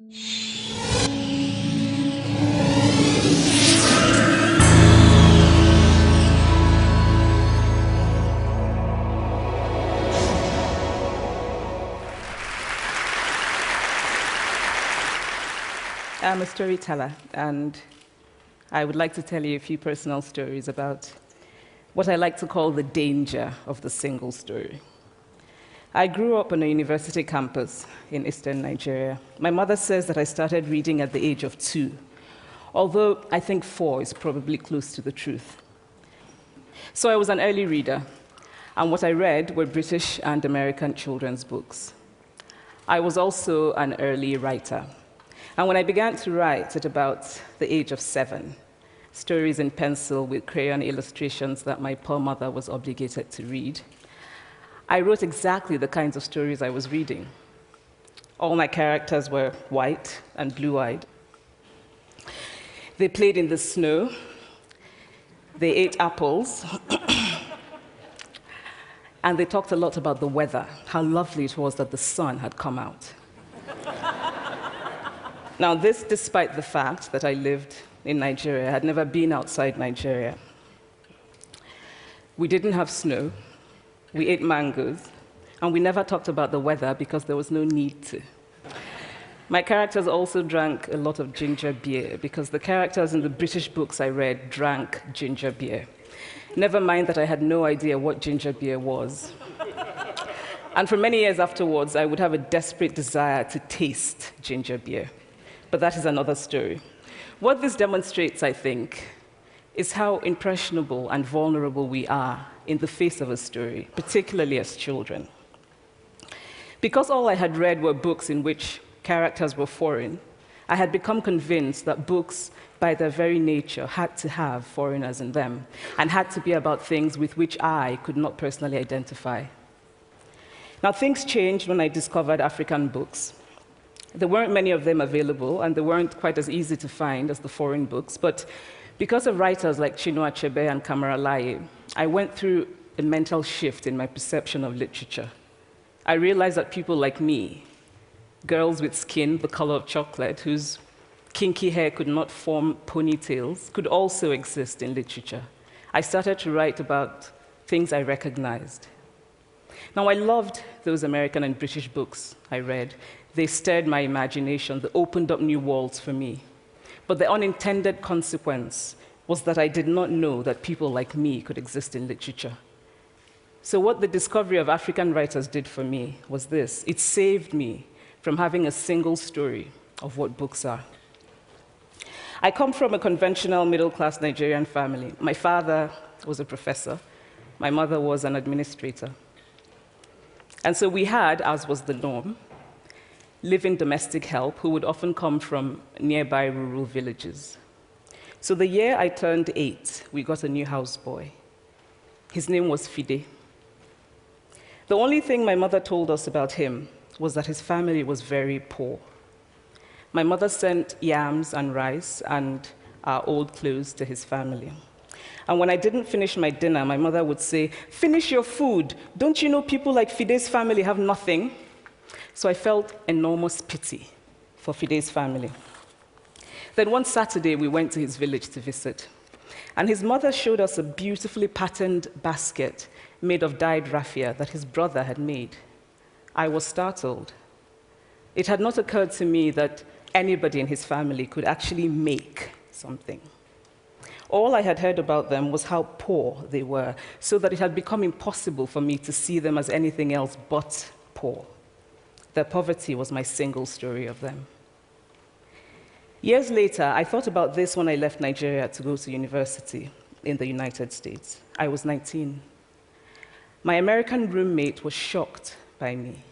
I'm a storyteller, and I would like to tell you a few personal stories about what I like to call the danger of the single story. I grew up on a university campus in eastern Nigeria. My mother says that I started reading at the age of 2, although I think 4 is probably close to the truth. So I was an early reader, and what I read were British and American children's books. I was also an early writer. And when I began to write at about the age of 7, stories in pencil with crayon illustrations that my poor mother was obligated to read, I wrote exactly the kinds of stories I was reading. All my characters were white and blue-eyed. They played in the snow. They ate apples. And they talked a lot about the weather, how lovely it was that the sun had come out. Now, this despite the fact that I lived in Nigeria. I had never been outside Nigeria. We didn't have snow. We ate mangoes. And we never talked about the weather because there was no need to. My characters also drank a lot of ginger beer because the characters in the British books I read drank ginger beer. Never mind that I had no idea what ginger beer was. And for many years afterwards, I would have a desperate desire to taste ginger beer. But that is another story. What this demonstrates, I think, is how impressionable and vulnerable we are in the face of a story, particularly as children. Because all I had read were books in which characters were foreign, I had become convinced that books, by their very nature, had to have foreigners in them and had to be about things with which I could not personally identify. Now, things changed when I discovered African books. There weren't many of them available, and they weren't quite as easy to find as the foreign books, but because of writers like Chinua Achebe and Kamaralaye, I went through a mental shift in my perception of literature. I realized that people like me, girls with skin the color of chocolate, whose kinky hair could not form ponytails, could also exist in literature. I started to write about things I recognized. Now, I loved those American and British books I read. They stirred my imagination. They opened up new worlds for me. But the unintended consequence was that I did not know that people like me could exist in literature. So what the discovery of African writers did for me was this. It saved me from having a single story of what books are. I come from a conventional middle-class Nigerian family. My father was a professor. My mother was an administrator. And so we had, as was the norm, live-in domestic help who would often come from nearby rural villages. So the year I turned 8, we got a new houseboy. His name was Fide. The only thing my mother told us about him was that his family was very poor. My mother sent yams and rice and our old clothes to his family. And when I didn't finish my dinner, my mother would say, "Finish your food. Don't you know people like Fide's family have nothing?" So I felt enormous pity for Fide's family. Then one Saturday, we went to his village to visit. And his mother showed us a beautifully patterned basket made of dyed raffia that his brother had made. I was startled. It had not occurred to me that anybody in his family could actually make something. All I had heard about them was how poor they were, so that it had become impossible for me to see them as anything else but poor. Their poverty was my single story of them. Years later, I thought about this when I left Nigeria to go to university in the United States. I was 19. My American roommate was shocked by me.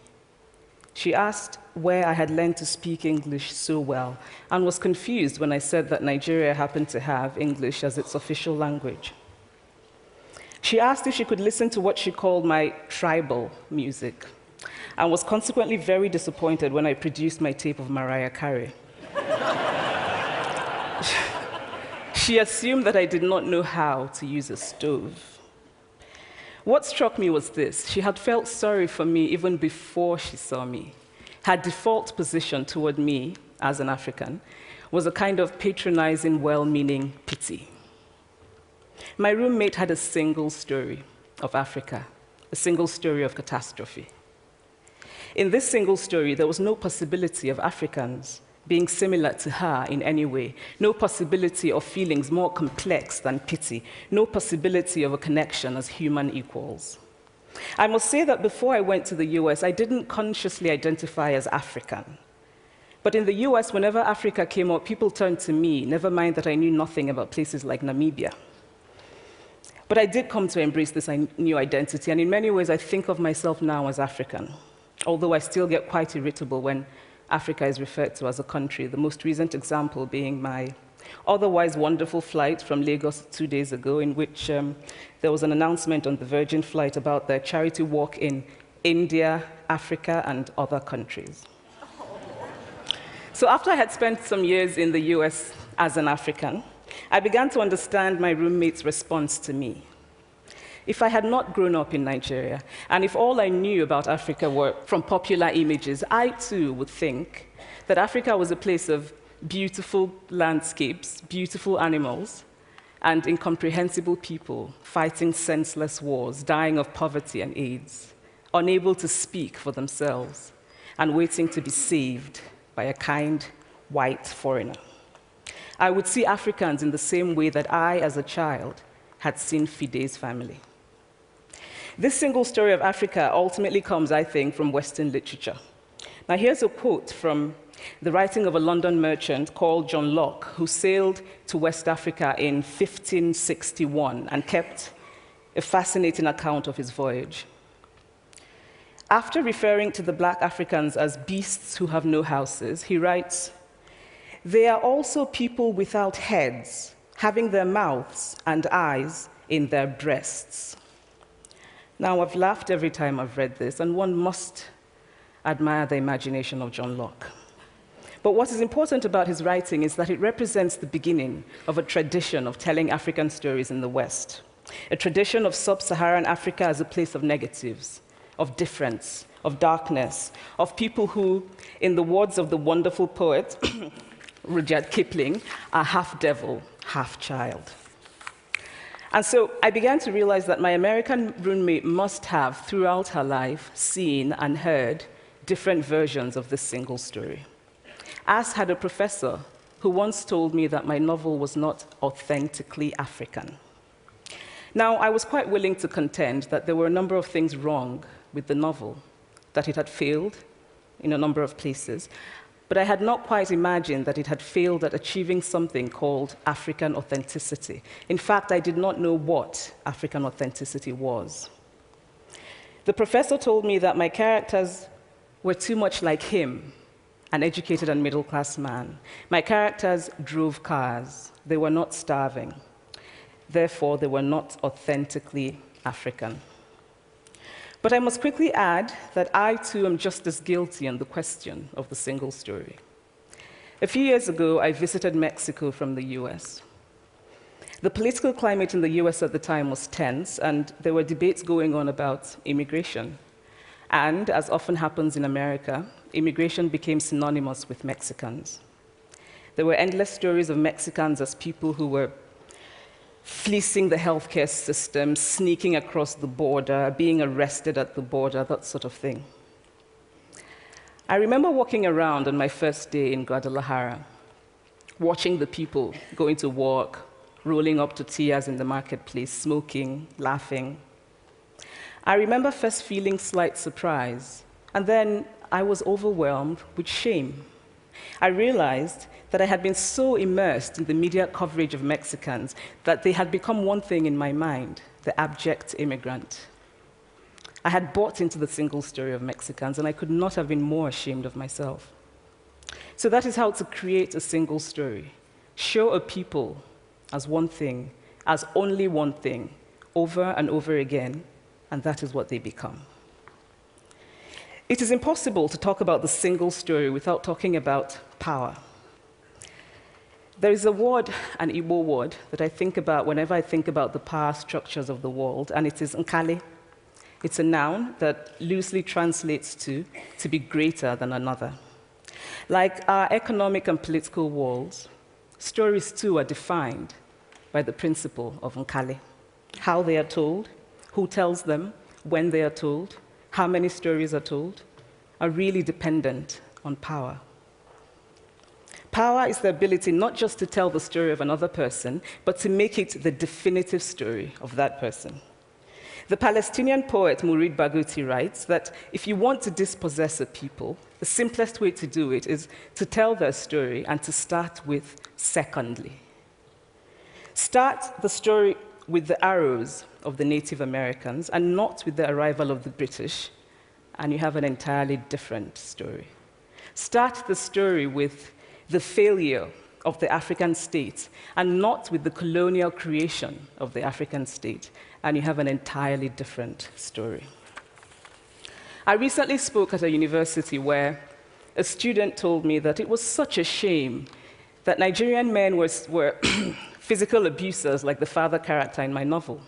She asked where I had learned to speak English so well and was confused when I said that Nigeria happened to have English as its official language. She asked if she could listen to what she called my tribal music and was consequently very disappointed when I produced my tape of Mariah Carey. She assumed that I did not know how to use a stove. What struck me was this. She had felt sorry for me even before she saw me. Her default position toward me as an African was a kind of patronizing, well-meaning pity. My roommate had a single story of Africa, a single story of catastrophe. In this single story, there was no possibility of Africans being similar to her in any way, no possibility of feelings more complex than pity, no possibility of a connection as human equals. I must say that before I went to the US, I didn't consciously identify as African. But in the US, whenever Africa came up, people turned to me, never mind that I knew nothing about places like Namibia. But I did come to embrace this new identity, and in many ways, I think of myself now as African, although I still get quite irritable when Africa is referred to as a country, the most recent example being my otherwise wonderful flight from Lagos 2 days ago, in which there was an announcement on the Virgin flight about their charity walk in India, Africa, and other countries. So after I had spent some years in the US as an African, I began to understand my roommate's response to me. If I had not grown up in Nigeria, and if all I knew about Africa were from popular images, I too would think that Africa was a place of beautiful landscapes, beautiful animals, and incomprehensible people fighting senseless wars, dying of poverty and AIDS, unable to speak for themselves, and waiting to be saved by a kind white foreigner. I would see Africans in the same way that I, as a child, had seen Fide's family. This single story of Africa ultimately comes, I think, from Western literature. Now, here's a quote from the writing of a London merchant called John Locke, who sailed to West Africa in 1561 and kept a fascinating account of his voyage. After referring to the black Africans as beasts who have no houses, he writes, "They are also people without heads, having their mouths and eyes in their breasts." Now, I've laughed every time I've read this, and one must admire the imagination of John Locke. But what is important about his writing is that it represents the beginning of a tradition of telling African stories in the West, a tradition of sub-Saharan Africa as a place of negatives, of difference, of darkness, of people who, in the words of the wonderful poet Rudyard Kipling, are half devil, half child. And so I began to realize that my American roommate must have, throughout her life, seen and heard different versions of this single story. As had a professor who once told me that my novel was not authentically African. Now, I was quite willing to contend that there were a number of things wrong with the novel, that it had failed in a number of places, but I had not quite imagined that it had failed at achieving something called African authenticity. In fact, I did not know what African authenticity was. The professor told me that my characters were too much like him, an educated and middle-class man. My characters drove cars. They were not starving. Therefore, they were not authentically African. But I must quickly add that I, too, am just as guilty on the question of the single story. A few years ago, I visited Mexico from the US. The political climate in the US at the time was tense, and there were debates going on about immigration. And, as often happens in America, immigration became synonymous with Mexicans. There were endless stories of Mexicans as people who were fleecing the healthcare system, sneaking across the border, being arrested at the border, that sort of thing. I remember walking around on my first day in Guadalajara, watching the people going to work, rolling up tortillas in the marketplace, smoking, laughing. I remember first feeling slight surprise, and then I was overwhelmed with shame. I realized that I had been so immersed in the media coverage of Mexicans that they had become one thing in my mind, the abject immigrant. I had bought into the single story of Mexicans, and I could not have been more ashamed of myself. So that is how to create a single story. Show a people as one thing, as only one thing, over and over again, and that is what they become. It is impossible to talk about the single story without talking about power. There is a word, an Igbo word, that I think about whenever I think about the power structures of the world, and it is nkali. It's a noun that loosely translates to be greater than another. Like our economic and political walls, stories too are defined by the principle of Nkali. How they are told, who tells them, when they are told, how many stories are told, are really dependent on power. Power is the ability not just to tell the story of another person, but to make it the definitive story of that person. The Palestinian poet Mourid Barghouti writes that if you want to dispossess a people, the simplest way to do it is to tell their story and to start with secondly. Start the story with the arrows of the Native Americans and not with the arrival of the British, and you have an entirely different story. Start the story with the failure of the African state and not with the colonial creation of the African state, and you have an entirely different story. I recently spoke at a university where a student told me that it was such a shame that Nigerian men were physical abusers like the father character in my novel.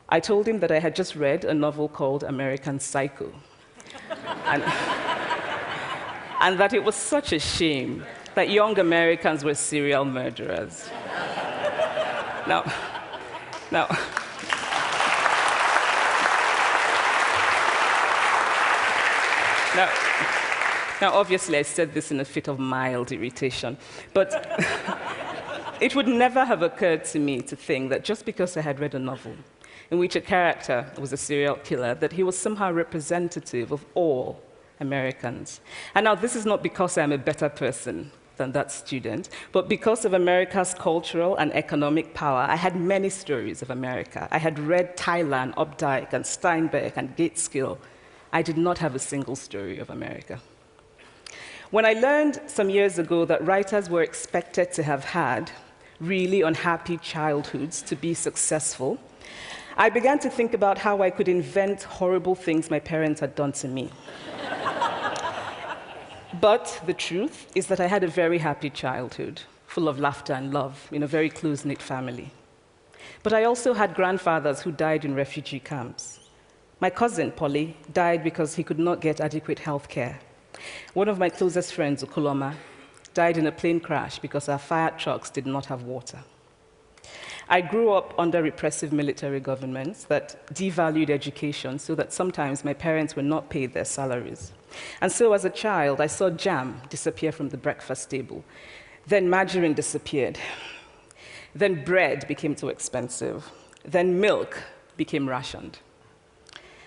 I told him that I had just read a novel called American Psycho, and that it was such a shame that young Americans were serial murderers. Now, obviously, I said this in a fit of mild irritation, but it would never have occurred to me to think that just because I had read a novel in which a character was a serial killer, that he was somehow representative of all Americans. And now, this is not because I'm a better person than that student, but because of America's cultural and economic power, I had many stories of America. I had read Thailand, Updike, and Steinbeck, and Gateskill. I did not have a single story of America. When I learned some years ago that writers were expected to have had really unhappy childhoods to be successful, I began to think about how I could invent horrible things my parents had done to me. But the truth is that I had a very happy childhood, full of laughter and love, in a very close-knit family. But I also had grandfathers who died in refugee camps. My cousin, Polly, died because he could not get adequate health care. One of my closest friends, Okoloma, died in a plane crash because our fire trucks did not have water. I grew up under repressive military governments that devalued education so that sometimes my parents were not paid their salaries. And so as a child, I saw jam disappear from the breakfast table. Then margarine disappeared. Then bread became too expensive. Then milk became rationed.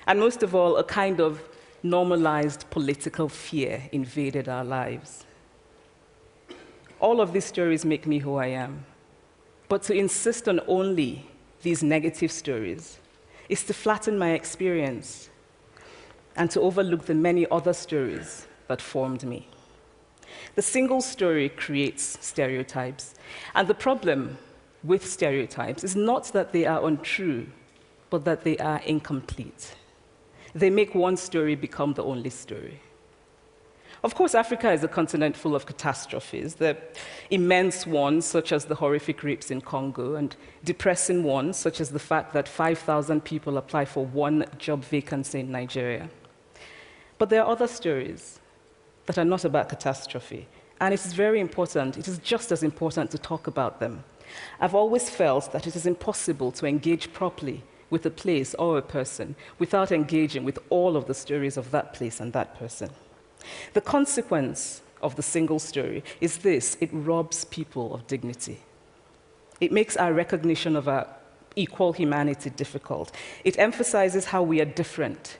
And most of all, a kind of normalized political fear invaded our lives. All of these stories make me who I am. But to insist on only these negative stories is to flatten my experience and to overlook the many other stories that formed me. The single story creates stereotypes, and the problem with stereotypes is not that they are untrue, but that they are incomplete. They make one story become the only story. Of course, Africa is a continent full of catastrophes, the immense ones, such as the horrific rapes in Congo, and depressing ones, such as the fact that 5,000 people apply for one job vacancy in Nigeria. But there are other stories that are not about catastrophe, and it is very important, it is just as important to talk about them. I've always felt that it is impossible to engage properly with a place or a person without engaging with all of the stories of that place and that person. The consequence of the single story is this: it robs people of dignity. It makes our recognition of our equal humanity difficult. It emphasizes how we are different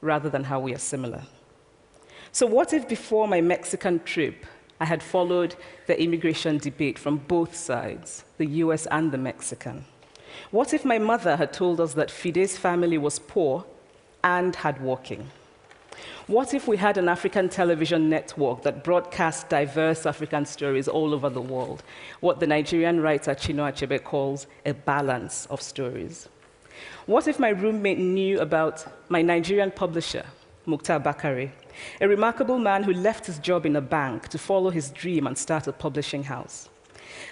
rather than how we are similar. So what if before my Mexican trip, I had followed the immigration debate from both sides, the US and the Mexican? What if my mother had told us that Fide's family was poor and hardworking? What if we had an African television network that broadcast diverse African stories all over the world, what the Nigerian writer Chinua Achebe calls a balance of stories? What if my roommate knew about my Nigerian publisher, Mukhtar Bakare, a remarkable man who left his job in a bank to follow his dream and start a publishing house?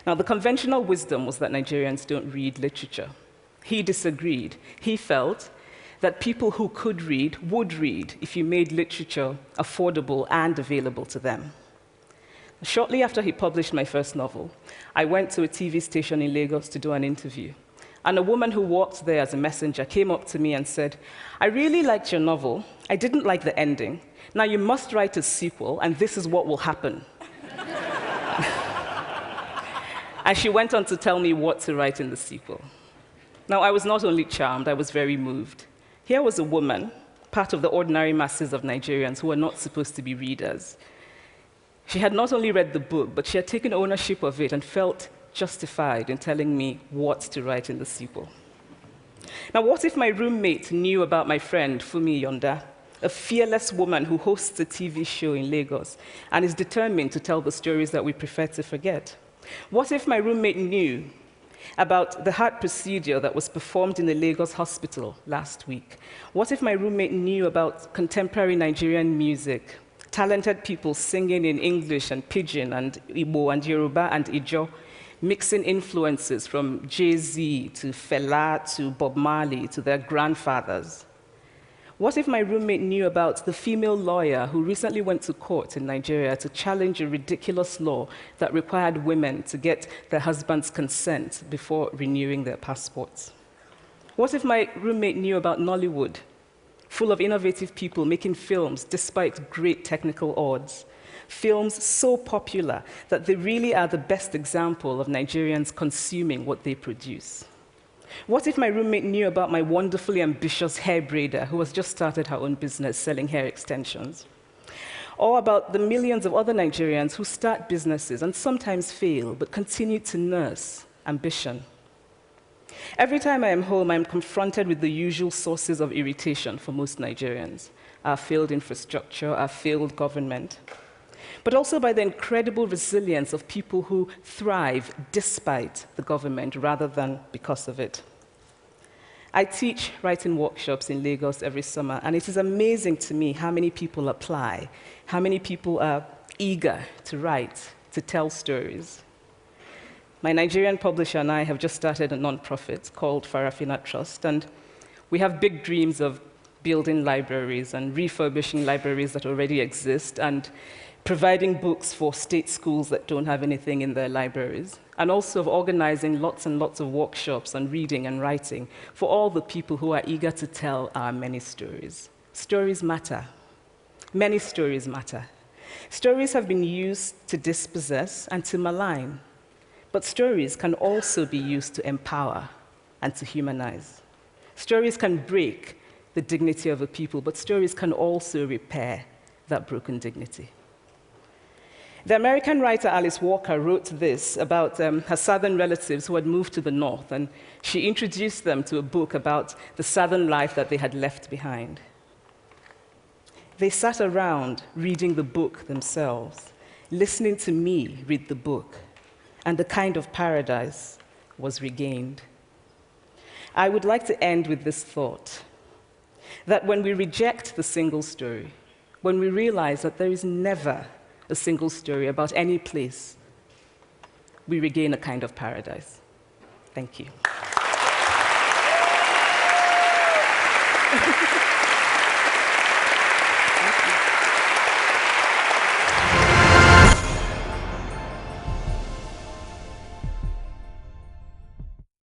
Now, the conventional wisdom was that Nigerians don't read literature. He disagreed. He felt that people who could read would read if you made literature affordable and available to them. Shortly after he published my first novel, I went to a TV station in Lagos to do an interview. And a woman who worked there as a messenger came up to me and said, "I really liked your novel. I didn't like the ending. Now you must write a sequel, and this is what will happen." And she went on to tell me what to write in the sequel. Now, I was not only charmed, I was very moved. Here was a woman, part of the ordinary masses of Nigerians who are not supposed to be readers. She had not only read the book, but she had taken ownership of it and felt justified in telling me what to write in the sequel. Now, what if my roommate knew about my friend, Fumi Yonda, a fearless woman who hosts a TV show in Lagos and is determined to tell the stories that we prefer to forget? What if my roommate knew about the heart procedure that was performed in the Lagos hospital last week? What if my roommate knew about contemporary Nigerian music, talented people singing in English and Pidgin and Igbo and Yoruba and Ijo, mixing influences from Jay-Z to Fela to Bob Marley to their grandfathers? What if my roommate knew about the female lawyer who recently went to court in Nigeria to challenge a ridiculous law that required women to get their husband's consent before renewing their passports? What if my roommate knew about Nollywood, full of innovative people making films despite great technical odds, films so popular that they really are the best example of Nigerians consuming what they produce? What if my roommate knew about my wonderfully ambitious hair braider who has just started her own business selling hair extensions? Or about the millions of other Nigerians who start businesses and sometimes fail, but continue to nurse ambition? Every time I am home, I'm confronted with the usual sources of irritation for most Nigerians: our failed infrastructure, our failed government, but also by the incredible resilience of people who thrive despite the government rather than because of it. I teach writing workshops in Lagos every summer, and it is amazing to me how many people apply, how many people are eager to write, to tell stories. My Nigerian publisher and I have just started a nonprofit called Farafina Trust, and we have big dreams of building libraries and refurbishing libraries that already exist, and providing books for state schools that don't have anything in their libraries, and also of organizing lots and lots of workshops on reading and writing for all the people who are eager to tell our many stories. Stories matter. Many stories matter. Stories have been used to dispossess and to malign, but stories can also be used to empower and to humanize. Stories can break the dignity of a people, but stories can also repair that broken dignity. The American writer Alice Walker wrote this about her southern relatives who had moved to the north, and she introduced them to a book about the southern life that they had left behind. They sat around reading the book themselves, listening to me read the book, and the kind of paradise was regained. I would like to end with this thought, that when we reject the single story, when we realize that there is never a single story about any place, we regain a kind of paradise. Thank you.